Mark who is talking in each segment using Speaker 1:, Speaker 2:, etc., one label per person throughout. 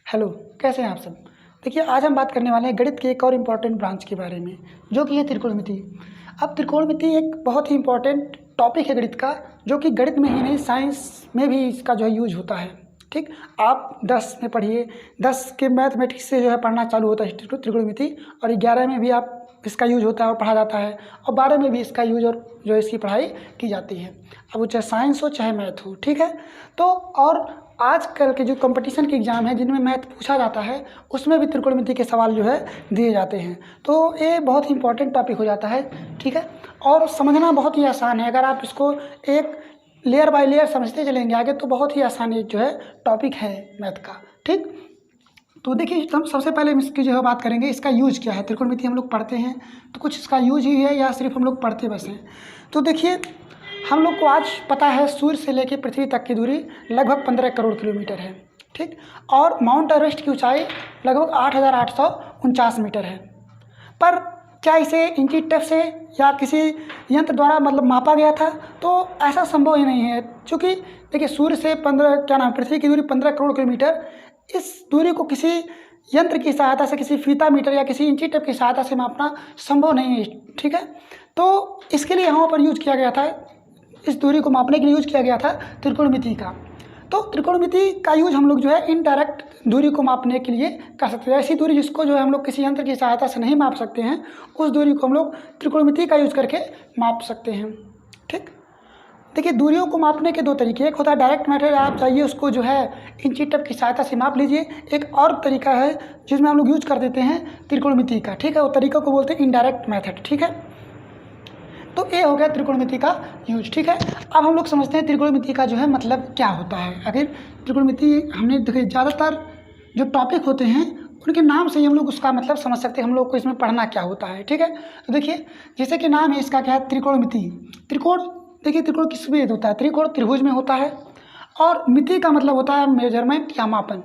Speaker 1: Hello, कैसे हैं आप सब। देखिए, आज हम बात करने वाले हैं गणित के एक और इम्पॉर्टेंट ब्रांच के बारे में, जो कि है त्रिकोणमिति। अब त्रिकोणमिति एक बहुत ही इम्पॉर्टेंट टॉपिक है गणित का, जो कि गणित में ही नहीं साइंस में भी इसका जो है यूज होता है। ठीक, आप 10 में पढ़िए, 10 के मैथमेटिक्स से जो है पढ़ना चालू होता है त्रिकोणमिति, और 11 में भी आप इसका यूज होता है और पढ़ा जाता है, और 12 में भी इसका यूज और जो है इसकी पढ़ाई की जाती है। अब वो चाहे साइंस हो चाहे मैथ हो, ठीक है। तो और आजकल के जो कंपटीशन के एग्ज़ाम है जिनमें मैथ पूछा जाता है, उसमें भी त्रिकोणमिति के सवाल जो है दिए जाते हैं। तो ये बहुत ही इंपॉर्टेंट टॉपिक हो जाता है, ठीक है। और समझना बहुत ही आसान है, अगर आप इसको एक लेयर बाय लेयर समझते चलेंगे आगे तो बहुत ही आसान ये जो है टॉपिक है मैथ का, ठीक। तो देखिए, हम सबसे पहले इसकी जो है बात करेंगे, इसका यूज क्या है। त्रिकोणमिति हम लोग पढ़ते हैं तो कुछ इसका यूज ही है या सिर्फ हम लोग पढ़ते बस हैं। तो देखिए, हम लोग को आज पता है सूर्य से लेकर पृथ्वी तक की दूरी लगभग 15 करोड़ किलोमीटर है, ठीक। और माउंट एवरेस्ट की ऊंचाई लगभग 8,849 मीटर है। पर क्या इसे इंची टेप से या किसी यंत्र द्वारा मतलब मापा गया था? तो ऐसा संभव ही नहीं है, क्योंकि देखिए सूर्य से पृथ्वी की दूरी 15 करोड़ किलोमीटर, इस दूरी को किसी यंत्र की सहायता से, किसी फीता मीटर या किसी इंची टेप की सहायता से मापना संभव नहीं है, ठीक है। तो इसके लिए यहाँ पर यूज किया गया था, इस दूरी को मापने के लिए यूज किया गया था त्रिकोणमिति का। तो त्रिकोणमिति का यूज हम लोग जो है इनडायरेक्ट दूरी को मापने के लिए कर सकते हैं। ऐसी दूरी जिसको जो है हम लोग किसी यंत्र की सहायता से नहीं माप सकते हैं, उस दूरी को हम लोग त्रिकोणमिति का यूज करके माप सकते हैं, ठीक। देखिए, दूरियों को मापने के दो तरीके, एक होता है डायरेक्ट मेथड, आप चाहिए उसको जो है इंची टेप की सहायता से माप लीजिए। एक और तरीका है जिसमें हम लोग यूज कर देते हैं त्रिकोणमिति का, ठीक है। वो तरीका को बोलते हैं इनडायरेक्ट मेथड, ठीक है। तो ये हो गया त्रिकोणमिति का यूज, ठीक है। अब हम लोग समझते हैं त्रिकोणमिति का जो है मतलब क्या होता है। अगर त्रिकोणमिति हमने देखिए ज़्यादातर जो टॉपिक होते हैं उनके नाम से ही हम लोग उसका मतलब समझ सकते हैं हम लोग को इसमें पढ़ना क्या होता है, ठीक है। तो देखिए, जैसे कि नाम है इसका क्या है, त्रिकोणमिति। त्रिकोण, देखिए त्रिकोण किस में होता है, त्रिकोण त्रिभुज में होता है, और मिति का मतलब होता है मेजरमेंट या मापन।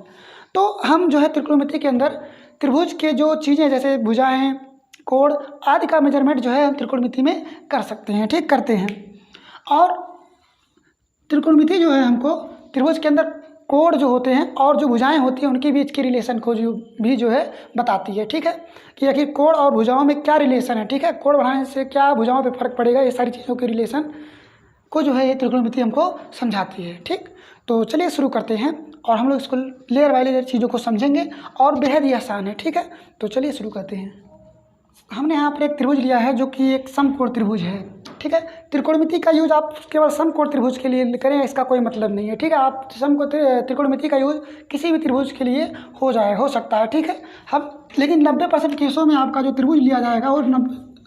Speaker 1: तो हम जो है त्रिकोणमिति के अंदर त्रिभुज के जो चीज़ें जैसे भुजाएं, कोण आदि का मेजरमेंट जो है हम त्रिकोणमिति में कर सकते हैं, ठीक, करते हैं। और त्रिकोणमिति जो है हमको त्रिभुज के अंदर कोण जो होते हैं और जो भुजाएं होती हैं उनके बीच के रिलेशन को जो है बताती है, ठीक है। कि आखिर कोण और भुजाओं में क्या रिलेशन है, ठीक है। कोण बढ़ाने से क्या भुजाओं पे फर्क पड़ेगा, ये सारी चीज़ों के रिलेशन को जो है ये त्रिकोणमिति हमको समझाती है, ठीक। तो चलिए शुरू करते हैं, और हम लोग इसको लेयर बाय लेयर चीज़ों को समझेंगे, और बेहद ही आसान है, ठीक है। तो चलिए शुरू करते हैं। हमने यहाँ पर एक त्रिभुज लिया है जो कि एक समकोण त्रिभुज है, ठीक है। त्रिकोणमिति का यूज आप केवल समकोण त्रिभुज के लिए करें, इसका कोई मतलब नहीं है, ठीक है। आप त्रिकोणमिति का यूज किसी भी त्रिभुज के लिए हो सकता है, ठीक है। हम लेकिन 90% केसों में आपका जो त्रिभुज लिया जाएगा वो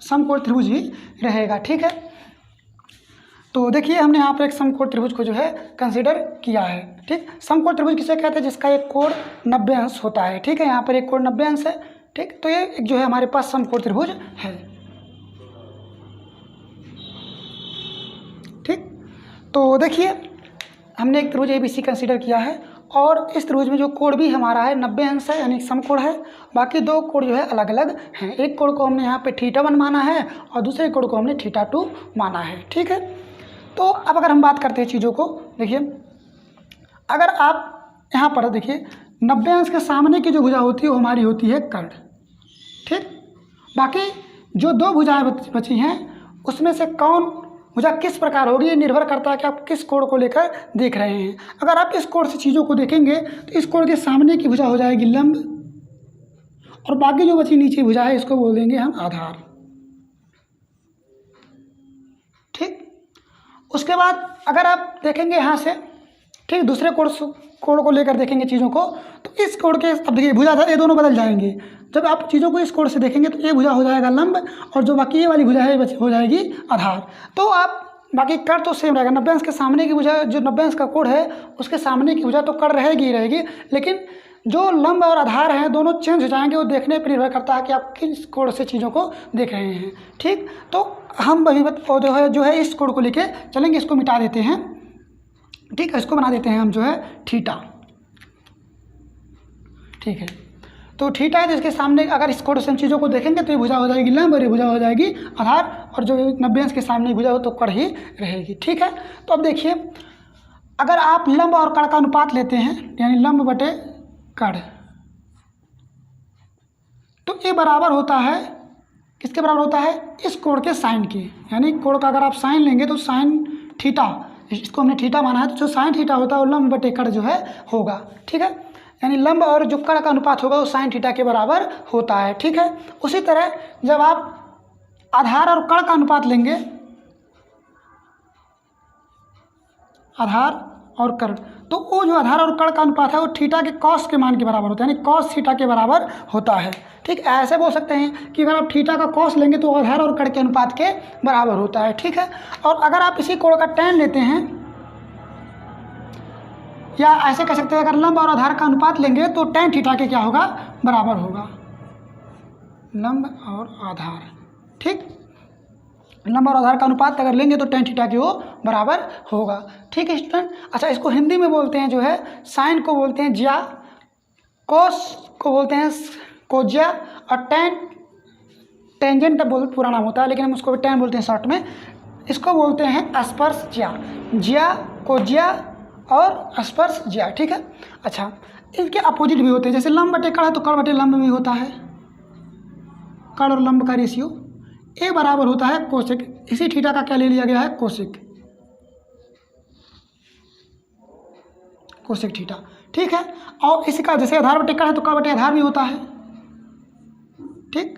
Speaker 1: समकोण त्रिभुज ही रहेगा, ठीक है। तो देखिए, हमने यहाँ पर एक समकोण त्रिभुज को जो है कंसिडर किया है, ठीक। समकोण त्रिभुज किसे कहते हैं, जिसका एक कोण 90 अंश होता है, ठीक है। यहाँ पर एक कोण 90 अंश है, ठीक। तो ये जो है हमारे पास समकोण त्रिभुज है, ठीक। तो देखिए, हमने एक त्रिभुज ABC कंसीडर किया है, और इस त्रिभुज में जो कोण भी हमारा है 90 अंश है, यानी समकोण है। बाकी दो कोण जो है अलग अलग हैं। एक कोण को हमने यहाँ पे θ1 माना है और दूसरे कोण को हमने θ2 माना है, ठीक है। तो अब अगर हम बात करते हैं चीज़ों को, देखिए अगर आप यहाँ पर देखिए 90 अंश के सामने की जो भुजा होती है वो हमारी होती है कर्ण, ठीक। बाकी जो दो भुजाएं बची हैं उसमें से कौन भुजा किस प्रकार होगी, ये निर्भर करता है कि आप किस कोण को लेकर देख रहे हैं। अगर आप इस कोण से चीज़ों को देखेंगे तो इस कोण के सामने की भुजा हो जाएगी लंब, और बाकी जो बची नीचे भुजा है इसको बोल देंगे हम आधार, ठीक। उसके बाद अगर आप देखेंगे यहाँ से, ठीक, दूसरे कोण को लेकर देखेंगे चीज़ों को, तो इस कोण के, अब देखिए भुजा ये दोनों बदल जाएंगे। जब आप चीज़ों को इस कोण से देखेंगे तो ये भुजा हो जाएगा लंब, और जो बाकी ये वाली भुजा है हो जाएगी आधार। तो आप बाकी कर्ण तो सेम रहेगा, 90 अंश के सामने की भुजा, जो 90 अंश का कोण है उसके सामने की भुजा तो कर्ण रहेगी ही रहेगी, लेकिन जो लंब और आधार हैं दोनों चेंज हो जाएंगे। वो देखने पर निर्भर करता है कि आप किस कोण से चीज़ों को देख रहे हैं, ठीक। तो हम अभी जो है इस कोण को लेके चलेंगे, इसको मिटा देते हैं, ठीक है। इसको बना देते हैं हम जो है थीटा, ठीक है। तो थीटा है, जिसके सामने अगर इस कोण से हम चीज़ों को देखेंगे तो ये भुजा हो जाएगी लंब और ये भुजा हो जाएगी आधार, और जो 90 अंश के सामने भुजा हो तो कर्ण ही रहेगी, ठीक है। तो अब देखिए, अगर आप लंब और कर्ण का अनुपात लेते हैं, यानी लंब बटे कर्ण, तो ए बराबर होता है किसके बराबर होता है, इस कोण के साइन के, यानी कोण का अगर आप साइन लेंगे तो साइन थीटा, इसको हमने थीटा माना है, तो जो साइन थीटा होता है वो लंब बटे कड़ जो है होगा, ठीक है। यानी लंब और जो कड़ का अनुपात होगा वो साइन थीटा के बराबर होता है, ठीक है। उसी तरह जब आप आधार और कड़ का अनुपात लेंगे, आधार और कड़, तो वो जो आधार और कड़ का अनुपात है वो थीटा के कॉस के मान के बराबर होता है, यानी कॉस थीटा के बराबर होता है, ठीक। ऐसे बोल सकते हैं कि अगर आप थीटा का कॉस लेंगे तो आधार और कड़ के अनुपात के बराबर होता है, ठीक है। और अगर आप इसी कोण का tan लेते हैं, या ऐसे कह सकते हैं अगर लंब और आधार का अनुपात लेंगे तो tan थीटा के क्या होगा, बराबर होगा, लंब और आधार, ठीक। लंब और आधार का अनुपात अगर लेंगे तो tan थीटा की वो बराबर होगा, ठीक है स्टूडेंट। अच्छा, इसको हिंदी में बोलते हैं जो है साइन को बोलते हैं ज्या, कोस को बोलते हैं कोज्या, और टेंजेंट बहुत पूरा नाम होता है लेकिन हम उसको भी tan बोलते हैं शॉर्ट में, इसको बोलते हैं स्पर्श ज्या, ज्या कोज्या और स्पर्श ज्या, ठीक है। अच्छा, इनके अपोजिट भी होते हैं, जैसे लंब बटे कड़ है तो कड़ बटे लंब भी होता है, कड़ और लंब का रेशियो ए बराबर होता है कोसेक, इसी थीटा का क्या ले लिया गया है, कोसेक, कोसेक थीटा, ठीक है। और इसी का जैसे आधार बटे कड़ है तो कड़ बटे आधार भी होता है, ठीक,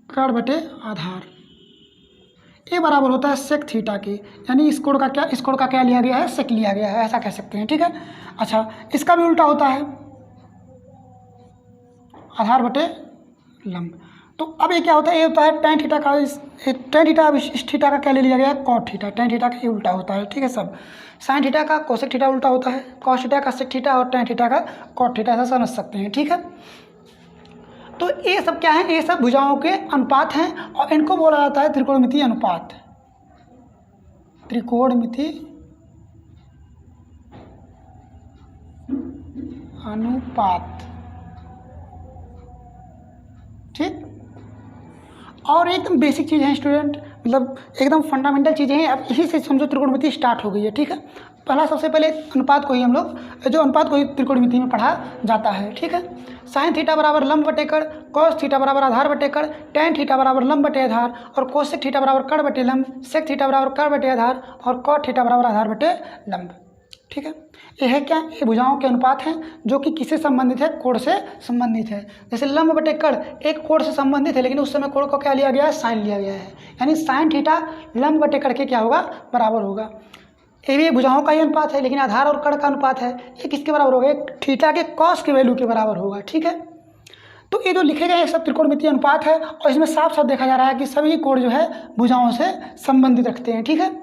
Speaker 1: कड़ बटे आधार, ए बराबर होता है सेक थीटा के, यानी इस कोण का क्या लिया गया है, सेक लिया गया है, ऐसा कह सकते हैं, ठीक है। अच्छा, इसका भी उल्टा होता है, आधार बटे लंब। तो अब ये क्या होता है, ये होता है tan थीटा का, tan थीटा, अब इस थीटा का क्या ले लिया गया है, cot थीटा, tan थीटा का ये उल्टा होता है, ठीक है। सब sin थीटा का कोसेक थीटा उल्टा होता है, cos थीटा का सेक थीटा और tan थीटा का cot थीटा, ऐसा समझ सकते हैं, ठीक है। तो ये सब क्या है, ये सब भुजाओं के अनुपात हैं और इनको बोला जाता है त्रिकोणमितीय अनुपात, त्रिकोणमितीय अनुपात, ठीक। और एकदम बेसिक चीज़ है स्टूडेंट, मतलब एकदम फंडामेंटल चीज़ें हैं, अब इसी से समझो त्रिकोणमिति स्टार्ट हो गई है, ठीक है। पहला सबसे पहले अनुपात को ही हम लोग, जो अनुपात को ही त्रिकोणमिति में पढ़ा जाता है, ठीक है। साइन थीटा बराबर लंब बटे कड़, कॉस थीटा बराबर आधार बटे कड़, tan थीटा बराबर लंब बटे आधार, और कोसेक थीटा बराबर कड़ बटे लंब, सेक थीटा बराबर कड़ बटे आधार, और cot थीटा बराबर आधार बटे लंब, ठीक है। ये है क्या, ये भुजाओं के अनुपात हैं जो कि किससे संबंधित है, कोण से संबंधित है। जैसे लंब बटे कड़ एक कोण से संबंधित है, लेकिन उस समय कोण को क्या लिया गया है, साइन लिया गया है, यानी साइन थीटा लंब बटे कड़ के क्या होगा, बराबर होगा। ये भी भुजाओं का ही अनुपात है, लेकिन आधार और कड़ का अनुपात है, ये किसके बराबर होगा, एक थीटा के कॉस के वैल्यू के बराबर होगा, ठीक है। तो ये जो लिखे गए सब त्रिकोणमितीय अनुपात है, और इसमें साफ साफ देखा जा रहा है कि सभी कोण जो है भुजाओं से संबंधित रखते हैं, ठीक है।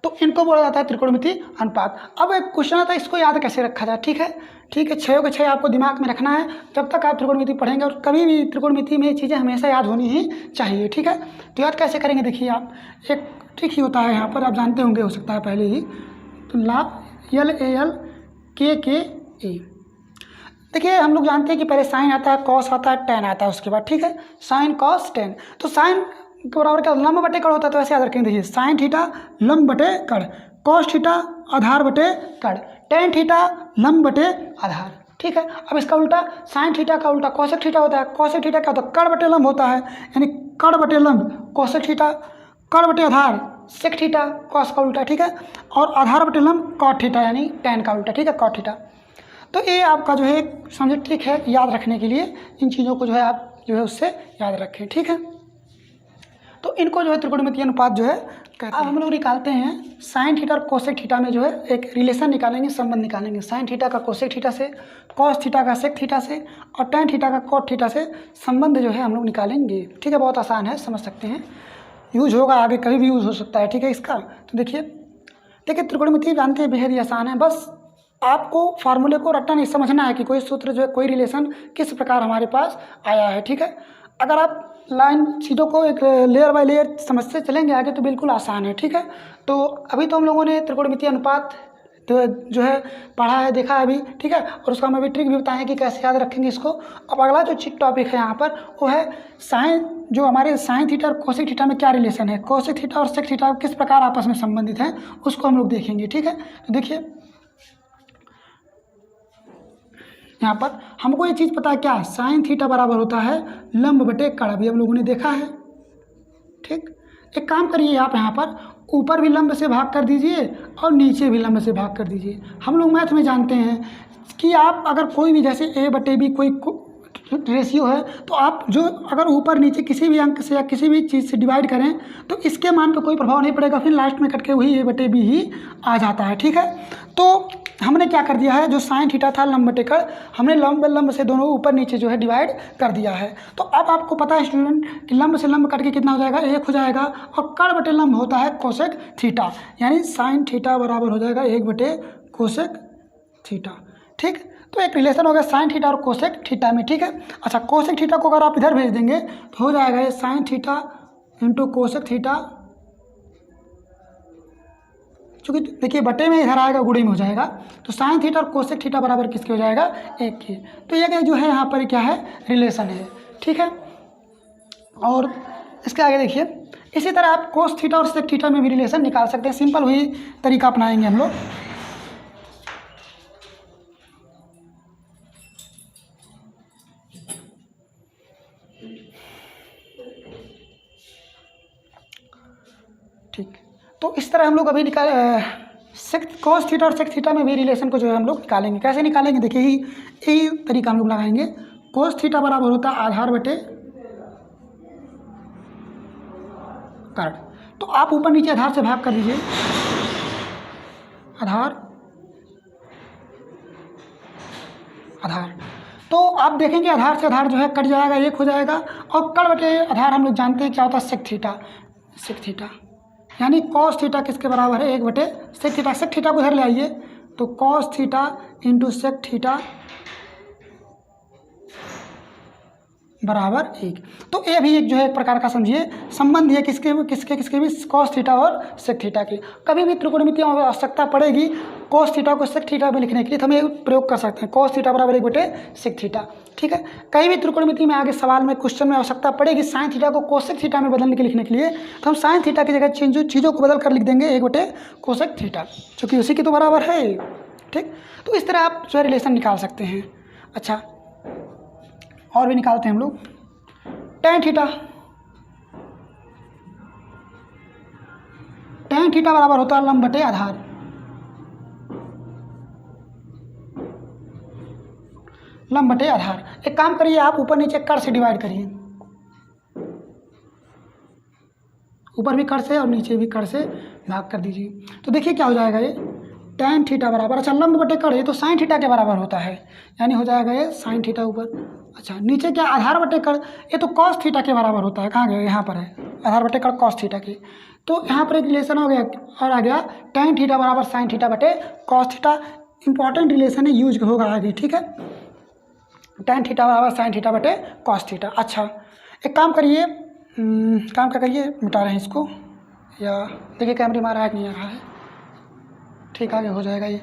Speaker 1: तो इनको बोला जाता है त्रिकोणमितीय अनुपात। अब एक क्वेश्चन आता है, इसको याद कैसे रखा जाए, ठीक है। ठीक है, 6 के 6 आपको दिमाग में रखना है जब तक आप त्रिकोणमिति पढ़ेंगे, और कभी भी त्रिकोणमिति में ये चीज़ें हमेशा याद होनी ही चाहिए, ठीक है। तो याद कैसे करेंगे, देखिए आप, एक ट्रिक ही होता है यहाँ पर, आप जानते होंगे, हो सकता है पहले ही, तो LAL KKA। देखिए हम लोग जानते हैं कि पहले साइन आता है, कॉस आता है, tan आता है उसके बाद, ठीक है, साइन कॉस tan। तो साइन के बराबर क्या, लंब बटे कड़ होता है, तो ऐसे याद रखेंगे, देखिए साइन थीटा लंब बटे कड़, कॉस थीटा आधार बटे कड़, tan थीटा लंब बटे आधार, ठीक है। अब इसका उल्टा, साइन थीटा का उल्टा कोसेक थीटा होता है, कोसेक थीटा क्या होता है, कड़ बटे लंब होता है, यानी कड़ बटे लंब कोसेक थीटा, कड़ बटे आधार सेक थीटा, कॉस का उल्टा, ठीक है, और आधार बटे लंब कॉट थीटा, यानी tan का उल्टा, ठीक है, कॉट थीटा। तो ये आपका जो है समझे ट्रिक है याद रखने के लिए, इन चीज़ों को जो है आप जो है उससे याद रखें, ठीक है। तो इनको जो है त्रिकोणमितीय अनुपात जो है कहते हैं। अब हम लोग निकालते हैं साइन थीटा और कोसेक थीटा में जो है एक रिलेशन निकालेंगे, संबंध निकालेंगे, साइन थीटा का कोसेक थीटा से, कॉस थीटा का सेक थीटा से, और tan थीटा का कॉट थीटा से संबंध जो है हम लोग निकालेंगे, ठीक है। बहुत आसान है, समझ सकते हैं, यूज होगा आगे, कभी भी यूज़ हो सकता है, ठीक है। इसका तो देखिए त्रिकोणमिति जानते हैं बेहद ही आसान है, बस आपको फार्मूले को रटना नहीं, समझना है कि कोई सूत्र जो है, कोई रिलेशन किस प्रकार हमारे पास आया है, ठीक है। अगर आप लाइन चीज़ों को एक लेयर बाय लेयर समझते चलेंगे आगे तो बिल्कुल आसान है, ठीक है। तो अभी तो हम लोगों ने त्रिकोणमितीय अनुपात तो जो है पढ़ा है, देखा है अभी, ठीक है, और उसका हम अभी ट्रिक भी बताएं कि कैसे याद रखेंगे इसको। अब अगला जो टॉपिक है यहाँ पर वो है साइन, जो हमारे साइन थीटा और कोसेक थीटा में क्या रिलेशन है, कोसेक थीटा और सेक थीटा किस प्रकार आपस में संबंधित हैं, उसको हम लोग देखेंगे, ठीक है। तो देखिए यहाँ पर हमको ये चीज़ पता है क्या, साइन थीटा बराबर होता है लंब बटे कर्ण, अभी हम लोगों ने देखा है। ठीक, एक काम करिए आप यहाँ पर ऊपर भी लंब से भाग कर दीजिए और नीचे भी लंब से भाग कर दीजिए। हम लोग मैथ में जानते हैं कि आप अगर कोई भी जैसे ए बटे बी कोई रेशियो है तो आप जो अगर ऊपर नीचे किसी भी अंक से या किसी भी चीज़ से डिवाइड करें तो इसके मान पे कोई प्रभाव नहीं पड़ेगा, फिर लास्ट में कट के वही ए बटे बी ही आ जाता है। ठीक है, तो हमने क्या कर दिया है, जो साइन थीटा था लंब बटे कर्ण, हमने लंब से दोनों ऊपर नीचे जो है डिवाइड कर दिया है। तो अब आपको पता है स्टूडेंट कि लंब से लंब कट के कितना हो जाएगा, 1 हो जाएगा, और कर्ण बटे लंब होता है कोसेक थीटा, यानी साइन थीटा बराबर हो जाएगा 1 बटे कोसेक थीटा। ठीक, तो एक रिलेशन हो गया साइन थीटा और कोसेक थीटा में। ठीक है, अच्छा कोसेक थीटा को अगर आप इधर भेज देंगे तो हो जाएगा ये sine theta into cosec theta, चूँकि देखिए बटे में इधर आएगा गुणे में हो जाएगा, तो साइन थीटा और कोसेक थीटा बराबर किसके हो जाएगा, 1 के। तो ये जो है यहाँ पर क्या है, रिलेशन है। ठीक है, और इसके आगे देखिए इसी तरह आप कोस थीटा और सेक थीटा में भी रिलेशन निकाल सकते हैं। सिंपल वही तरीका अपनाएंगे हम लोग। ठीक, तो इस तरह हम लोग अभी कोस थीटा और सेक थीटा में भी रिलेशन को जो है हम लोग निकालेंगे। कैसे निकालेंगे, देखिए यही तरीका हम लोग लगाएंगे। कोस थीटा बराबर होता है आधार बटे कर्ण, तो आप ऊपर नीचे आधार से भाग कर दीजिए, आधार आधार, तो आप देखेंगे आधार से आधार जो है कट जाएगा, 1 हो जाएगा, और कर्ण बटे आधार हम लोग जानते हैं क्या होता है, सेक थीटा, यानी कॉस थीटा किसके बराबर है, 1 बटे सेक थीटा। सेक थीटा को इधर ले आइए तो cos theta into sec theta बराबर 1। तो ये भी एक जो है एक प्रकार का समझिए संबंध है किसके भी कॉस थीटा और सेक थीटा की। कभी भी त्रिकोणमितियों में आवश्यकता पड़ेगी कॉस थीटा को सेक थीटा में लिखने के लिए तो हम ये प्रयोग कर सकते हैं, कॉस थीटा बराबर 1 बटे सेक थीटा। ठीक है, कहीं भी त्रिकोणमिति में आगे सवाल में क्वेश्चन में आवश्यकता पड़ेगी साइन थीटा को कोसेक थीटा में बदलने के लिखने के लिए, तो हम साइन थीटा की जगह चीज़ों को बदल कर लिख देंगे 1 बटे कोसेक थीटा, चूँकि उसी के तो बराबर है। ठीक, तो इस तरह आप जो है रिलेशन निकाल सकते हैं। अच्छा, और भी निकालते हैं हम लोग। tan थीटा बराबर होता है लंब बटे आधार, लंब बटे आधार। एक काम करिए आप ऊपर नीचे कर्ण से डिवाइड करिए, ऊपर भी कर्ण से और नीचे भी कर्ण से भाग कर दीजिए, तो देखिए क्या हो जाएगा ये tan थीटा बराबर, अच्छा लंब बटे कर्ण, ये तो साइन थीटा के बराबर होता है, यानी हो जाएगा ये साइन थीटा ऊपर। अच्छा नीचे क्या आधार बटे कर्ण, ये तो कॉस थीटा के बराबर होता है, कहाँ गया, यहाँ पर है आधार बटे कर्ण कॉस थीटा के, तो यहाँ पर एक रिलेशन हो गया और आ गया tan थीटा बराबर साइन थीटा बटे कॉस थीटा। इंपॉर्टेंट रिलेशन है, यूज होगा आगे। ठीक है, tan थीटा बराबर साइन थीटा बटे कॉस थीटा। अच्छा एक काम करिए, काम क्या करिए, मिटा रहे हैं इसको, या देखिए कैमरे में आ रहा है कि नहीं आ रहा है, ठीक आगे हो जाएगा ये।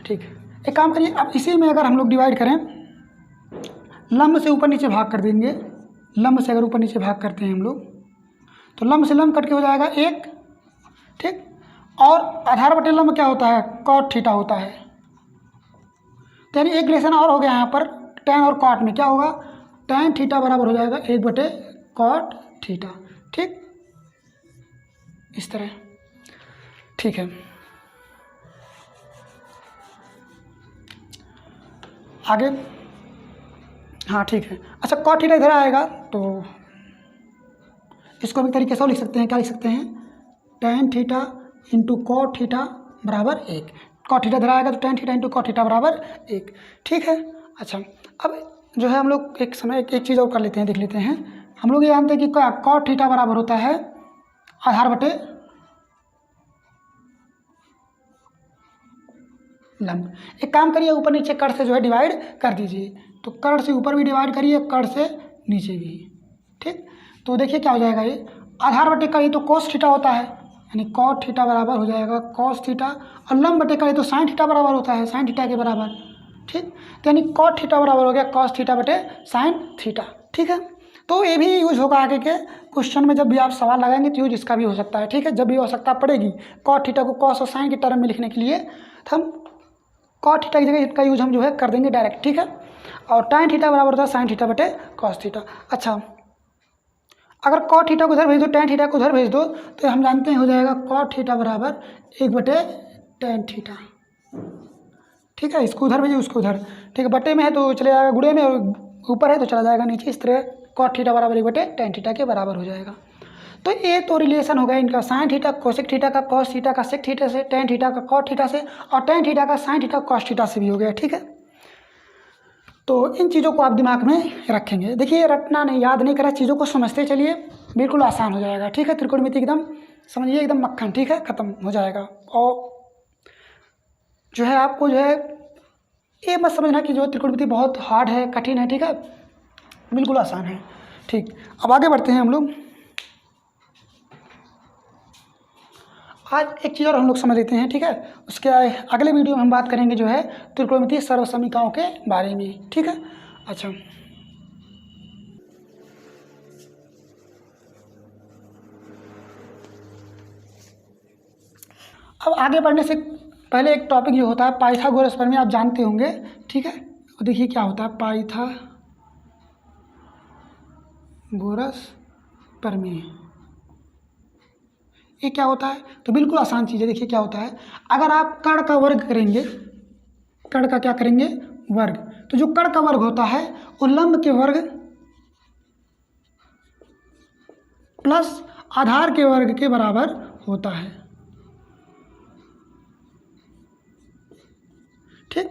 Speaker 1: ठीक, एक काम करिए अब इसी में अगर हम लोग डिवाइड करें, लंब से ऊपर नीचे भाग कर देंगे, लंब से अगर ऊपर नीचे भाग करते हैं हम लोग तो लंब से लंब कट के हो जाएगा 1। ठीक, और आधार बटे लंब क्या होता है, कॉट थीटा होता है, तो यानी एक रिलेशन और हो गया यहाँ पर tan और कॉट में क्या होगा, tan थीटा बराबर हो जाएगा 1 बटे कॉट थीटा। ठीक, इस तरह। ठीक है, आगे, हाँ ठीक है। अच्छा कॉट थीटा इधर आएगा तो इसको भी तरीके से लिख सकते हैं, क्या लिख सकते हैं, tan theta into cot theta बराबर 1। कॉट थीटा इधर आएगा तो tan theta into cot theta बराबर 1। ठीक है, अच्छा अब जो है हम लोग एक चीज़ और कर लेते हैं, देख लेते हैं। हम लोग ये जानते हैं कि कॉट थीटा बराबर होता है आधार बटे लंब। एक काम करिए ऊपर नीचे कर्ण से जो है डिवाइड कर दीजिए, तो कर्ण से ऊपर भी डिवाइड करिए, कर्ण से नीचे भी। ठीक, तो देखिए क्या हो जाएगा, ये आधार बटे कर्ण, ये तो कोस थीटा होता है, यानी कॉट थीटा बराबर हो जाएगा कॉस थीटा, और लंब बटे कर्ण तो साइन थीटा बराबर होता है, साइन थीटा के बराबर। ठीक, तो यानी कॉट थीटा बराबर हो गया कॉस थीटा बटे साइन थीटा। ठीक है, तो ये भी यूज होगा आगे के क्वेश्चन में, जब भी आप सवाल लगाएंगे तो यूज इसका भी हो सकता है। ठीक है, जब भी आवश्यकता पड़ेगी कॉट थीटा को कॉस और साइन के टर्म में लिखने के लिए, तो हम कॉट थीटा की जगह इसका यूज हम जो है कर देंगे डायरेक्ट। ठीक है, और tan थीटा बराबर होता है sin थीटा बटे cos थीटा। अच्छा, अगर cot थीटा को उधर भेज दो, tan थीटा को उधर भेज दो, तो हम जानते हैं हो जाएगा cot थीटा बराबर 1/tan थीटा। ठीक है, इसको उधर भेजिए, उसको उधर, ठीक है, बटे में है तो चले जाएगा गुणे में, और ऊपर है तो चला जाएगा नीचे। इस तरह cot थीटा बराबर 1/tan थीटा के बराबर हो जाएगा। तो ये तो रिलेशन हो गया इनका, sin थीटा कोसेक थीटा का cos थीटा का सेक थीटा से, tan थीटा का cot थीटा से, और tan थीटा का sin थीटा cos थीटा से भी हो गया। ठीक है, तो इन चीज़ों को आप दिमाग में रखेंगे। देखिए, रटना नहीं, याद नहीं करा, चीज़ों को समझते चलिए, बिल्कुल आसान हो जाएगा। ठीक है, त्रिकोणमिति एकदम समझिए, एकदम मक्खन, ठीक है, ख़त्म हो जाएगा। और जो है आपको जो है ये मत समझना कि जो त्रिकोणमिति बहुत हार्ड है, कठिन है। ठीक है, बिल्कुल आसान है। ठीक, अब आगे बढ़ते हैं हम लोग। आज एक चीज़ और हम लोग समझ लेते हैं। ठीक है, उसके अगले वीडियो में हम बात करेंगे जो है त्रिकोणमितीय सर्वसमीकाओं के बारे में। ठीक है, अच्छा, अब आगे बढ़ने से पहले एक टॉपिक जो होता है पाइथागोरस प्रमेय, आप जानते होंगे। ठीक है, तो देखिए क्या होता है पाइथागोरस प्रमेय, ये क्या होता है? तो बिल्कुल आसान चीज़ है। देखिए क्या होता है, अगर आप कर्ण का वर्ग करेंगे, कर्ण का क्या करेंगे? वर्ग, तो जो कर्ण का वर्ग होता है वो लंब के वर्ग प्लस आधार के वर्ग के बराबर होता है। ठीक,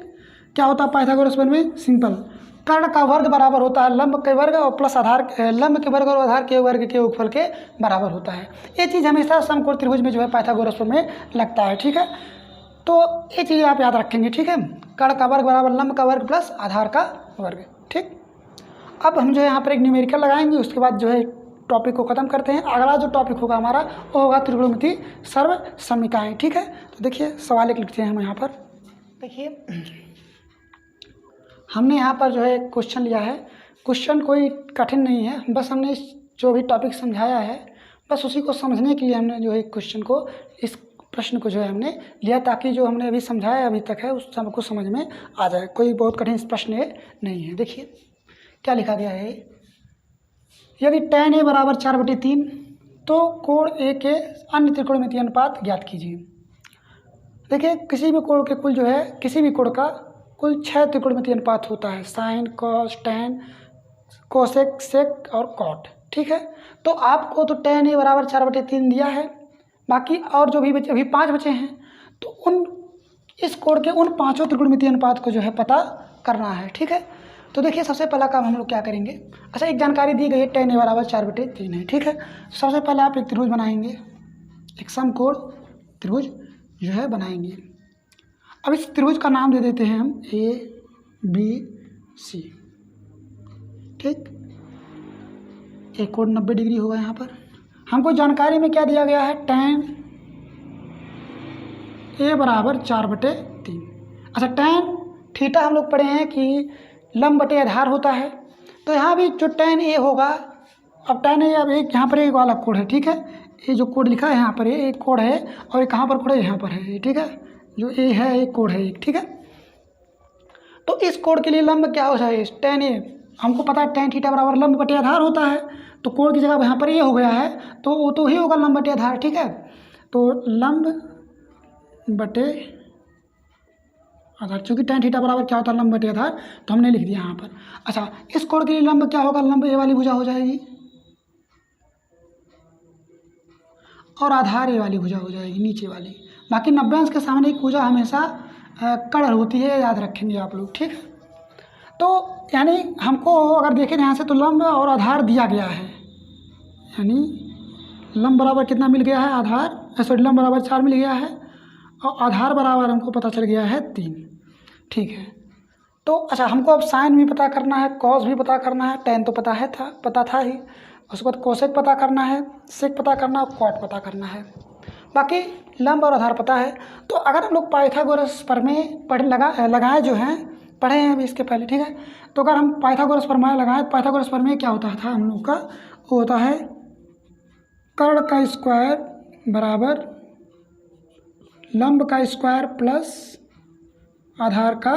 Speaker 1: क्या होता है पाइथागोरस प्रमेय? सिंपल, कर्ण का वर्ग बराबर होता है लंब के वर्ग और प्लस आधार, लंब के वर्ग और आधार के वर्ग के योगफल के बराबर होता है। ये चीज़ हमेशा समकोण त्रिभुज में जो है पाइथागोरस प्रमेय लगता है। ठीक है, तो ये चीज़ आप याद रखेंगे। ठीक है, कर्ण का वर्ग बराबर लंब का वर्ग प्लस आधार का वर्ग। ठीक, अब हम जो है यहाँ पर एक न्यूमेरिकल लगाएंगे, उसके बाद जो है टॉपिक को ख़त्म करते हैं। अगला जो टॉपिक होगा हमारा वो होगा त्रिकोणमितीय सर्वसमीकाएँ। ठीक है, तो देखिए सवाल एक लिखते हैं हम यहाँ पर। देखिए, हमने यहाँ पर जो है क्वेश्चन लिया है, क्वेश्चन कोई कठिन नहीं है, बस हमने जो भी टॉपिक समझाया है बस उसी को समझने के लिए हमने जो है क्वेश्चन को, इस प्रश्न को जो है हमने लिया, ताकि जो हमने अभी समझाया अभी तक है उस सबको समझ में आ जाए। कोई बहुत कठिन प्रश्न ये नहीं है। देखिए क्या लिखा गया है, यदि tan a बराबर 4/3 तो कोण ए के अन्य त्रिकोणमितीय अनुपात ज्ञात कीजिए। देखिए, किसी भी कोण के कुल जो है, किसी भी कोण का कुल 6 त्रिकोणमितीय अनुपात होता है, साइन, कॉस, टैन, कोसेक, सेक और कॉट। ठीक है, तो आपको तो tan a बराबर 4/3 दिया है, बाकी और जो भी बचे, अभी 5 बचे हैं, तो उन इस कोण के उन 5 त्रिकोणमितीय अनुपात को जो है पता करना है। ठीक है, तो देखिए सबसे पहला काम हम लोग क्या करेंगे। अच्छा, एक जानकारी दी गई है tan a बराबर 4/3 है। ठीक है, सबसे पहले आप एक त्रिभुज बनाएंगे, एक समकोण त्रिभुज जो है बनाएंगे। अब इस त्रिभुज का नाम दे देते हैं हम ABC। ठीक, एक कोण 90 डिग्री होगा। यहाँ पर हमको जानकारी में क्या दिया गया है, tan a बराबर 4/3। अच्छा, tan थीटा हम लोग पढ़े हैं कि लंब बटे आधार होता है, तो यहाँ भी जो tan a होगा, अब tan a, अब एक यहाँ पर एक वाला कोण है। ठीक है, ये जो कोड लिखा है यहाँ पर, ये एक कोड है, और ये कहाँ पर कोड है? यहाँ पर है। ठीक है, जो ए है एक कोड है एक। ठीक है, तो इस कोड के लिए लंब क्या हो जाए? tan a, हमको पता है tan थीटा बराबर लंब बटे आधार होता है, तो कोड की जगह यहाँ पर ये हो गया है, तो वो तो ही होगा लंब बटे आधार। ठीक है, तो लंब बटे आधार, चूँकि tan थीटा बराबर क्या होता है? लंब बटे आधार, तो हमने लिख दिया यहाँ पर। अच्छा, इस कोड के लिए लंब क्या होगा? लंब ए वाली भुजा हो जाएगी और आधार ए वाली भुजा हो जाएगी, नीचे वाली। बाकी 90 अंश के सामने एक भुजा हमेशा कड़ होती है, याद रखेंगे आप लोग। ठीक है, तो यानी हमको अगर देखें ध्यान से, तो लंब और आधार दिया गया है, यानी लंब बराबर कितना मिल गया है? आधार, सॉरी, लंब बराबर 4 मिल गया है, और आधार बराबर हमको पता चल गया है 3। ठीक है, तो अच्छा, हमको अब साइन भी पता करना है, कॉस भी पता करना है, tan तो पता था ही, उसके बाद कोसेक पता करना है, सेक पता करना है, कॉट पता करना है, बाकी लंब और आधार पता है। तो अगर हम लोग पाइथागोरस प्रमेय लगाए जो हैं, पढ़े हैं अभी इसके पहले। ठीक है, तो अगर हम पाइथागोरस प्रमेय लगाएं, पाइथागोरस प्रमेय क्या होता था हम लोग का? वो होता है कर्ण का स्क्वायर बराबर लंब का स्क्वायर प्लस आधार का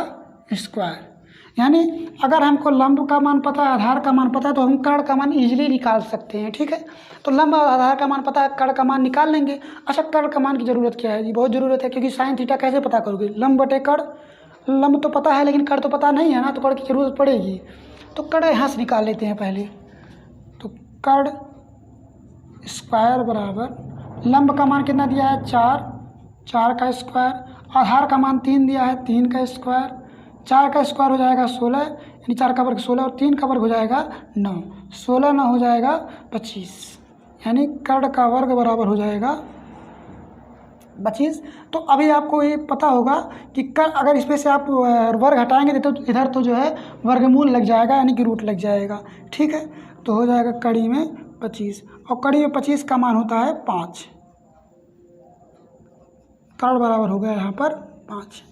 Speaker 1: स्क्वायर। यानी अगर हमको लंब का मान पता है, आधार का मान पता है, तो हम कर्ण का मान ईजिली निकाल सकते हैं। ठीक है, तो लंब और आधार का मान पता है, कर्ण का मान निकाल लेंगे। अच्छा, कर्ण का मान की ज़रूरत क्या है जी? बहुत ज़रूरत है, क्योंकि साइन थीटा कैसे पता करोगे? लंब बटे कर्ण। लंब तो पता है लेकिन कर्ण तो पता नहीं है ना, तो कर्ण की ज़रूरत पड़ेगी। तो कर्ण यहाँ से निकाल लेते हैं पहले। तो कर्ण स्क्वायर बराबर लंब का मान कितना दिया है? 4, 4 का स्क्वायर। आधार का मान 3 दिया है, 3 का स्क्वायर। 4 का स्क्वायर हो जाएगा 16, यानी 4 का वर्ग 16 और 3 का वर्ग हो जाएगा 9। 16 9 हो जाएगा 25, यानी कर्ण का वर्ग बराबर हो जाएगा 25। तो अभी आपको ये पता होगा कि कर्ण, अगर इसमें से आप वर्ग हटाएंगे तो इधर तो जो है वर्गमूल लग जाएगा, यानी कि रूट लग जाएगा। ठीक है, तो हो जाएगा कड़ी में 25, और कड़ी में 25 का मान होता है 5। कर्ण बराबर हो गया यहाँ पर 5।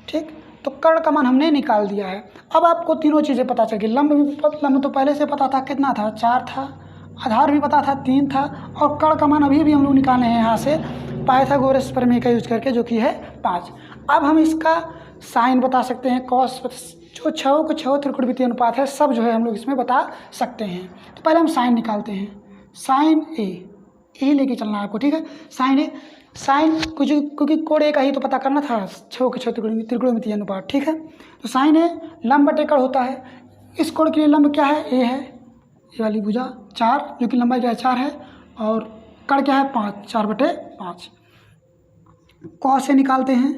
Speaker 1: ठीक, तो कर्ण का मान हमने निकाल दिया है। अब आपको तीनों चीज़ें पता चल गई। लंब तो पहले से पता था, कितना था? 4 था। आधार भी पता था, 3 था। और कर्ण का मान अभी भी हम लोग निकाले हैं यहाँ से पाइथागोरस प्रमेय का यूज करके, जो कि है 5। अब हम इसका साइन बता सकते हैं, कॉस, जो छः को छः त्रिकोणमितीय अनुपात है, सब जो है हम लोग इसमें बता सकते हैं। तो पहले हम साइन निकालते हैं। साइन ए लेके चलना है आपको। ठीक है, साइन ए, साइन कुछ, क्योंकि कोण ए का ही तो पता करना था, 6 के 6 त्रिकोणमितीय अनुपात। ठीक है, तो साइन ए लंब बटे कर्ण होता है। इस कोण के लिए लंब क्या है? ए है, ये वाली भुजा 4, जो कि लंबाई क्या है? 4 है, और कर्ण क्या है? 5, 4/5। कॉस से निकालते हैं।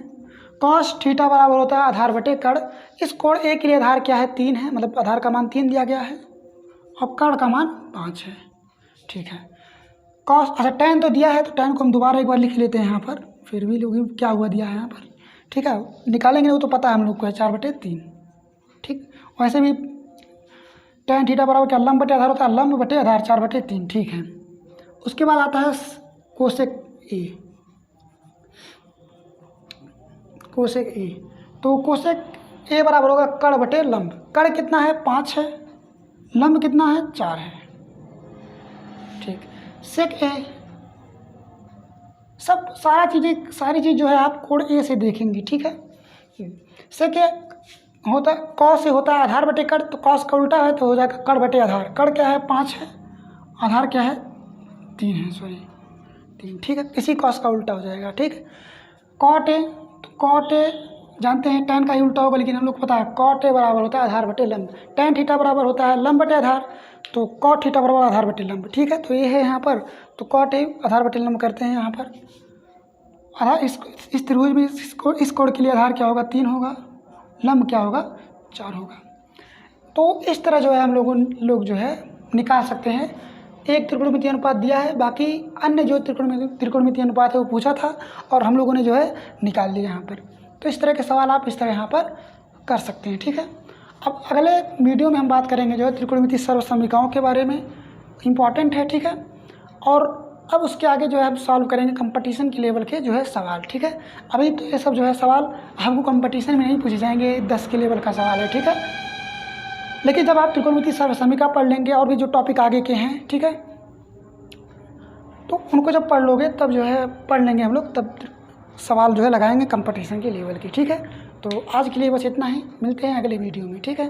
Speaker 1: कॉस थीटा बराबर होता है आधार बटे कर्ण। इस कोण ए के लिए आधार क्या है? 3 है, मतलब आधार का मान 3 दिया गया है, और कर्ण का मान 5 है। ठीक है, कॉस, अच्छा tan तो दिया है, तो tan को हम दोबारा एक बार लिख लेते हैं यहाँ पर, फिर भी लोग क्या हुआ दिया है यहाँ पर। ठीक है, निकालेंगे वो तो पता है हम लोग को है 4/3। ठीक, वैसे भी tan थीटा बराबर क्या? लंब बटे आधार होता है, लंब बटे आधार 4/3। ठीक है, उसके बाद आता है कोसेक ए। कोसेक ए, तो कोसेक ए बराबर होगा कर्ण बटे लंब। कर्ण कितना है? 5 है, लंब कितना है? 4 है। ठीक, सेक ए, सब सारी चीज़ जो है आप कोण ए से देखेंगे। ठीक है, सेक ए होता है, कॉस से होता है आधार बटे कर्ण, तो कॉस का उल्टा है तो हो जाएगा कर्ण बटे आधार। कर्ण क्या है? 5 है, आधार क्या है? 3 है, सॉरी 3। ठीक है, इसी कॉस का उल्टा हो जाएगा। ठीक है, कॉट ए, तो कॉट ए जानते हैं tan का ही उल्टा होगा, लेकिन हम लोग को पता है कॉट ए बराबर होता है आधार बटे लंब। tan थीटा बराबर होता है लंब बटे आधार, तो कॉट थीटा बराबर आधार बटे लंब। ठीक है, तो ये है यहाँ पर, तो कॉट ए आधार बटे लंब करते हैं यहाँ पर। आधार इस त्रिभुज में इस कोण के लिए आधार क्या होगा? 3 होगा, लंब क्या होगा? 4 होगा। तो इस तरह जो है हम लोग जो है निकाल सकते हैं। एक त्रिकोणमितीय अनुपात दिया है, बाकी अन्य जो त्रिकोणमितीय अनुपात है वो पूछा था, और हम लोगों ने जो है निकाल लिया यहाँ पर। तो इस तरह के सवाल आप इस तरह यहाँ पर कर सकते हैं। ठीक है, अब अगले वीडियो में हम बात करेंगे जो है त्रिकोणमितीय सर्वसमीकरणों के बारे में, इम्पॉर्टेंट है। ठीक है, और अब उसके आगे जो है हम सॉल्व करेंगे कंपटीशन के लेवल के जो है सवाल। ठीक है, अभी तो ये सब जो है सवाल हमको कंपटीशन में नहीं पूछे जाएंगे, 10 के लेवल का सवाल है। ठीक है, लेकिन जब आप त्रिकोणमितीय सर्वसमीकरण पढ़ लेंगे और भी जो टॉपिक आगे के हैं, ठीक है, तो उनको जब पढ़ लोगे तब जो है पढ़ लेंगे हम लोग, तब सवाल जो है लगाएंगे कंपटीशन के लेवल के। ठीक है, तो आज के लिए बस इतना ही, मिलते हैं अगले वीडियो में। ठीक है।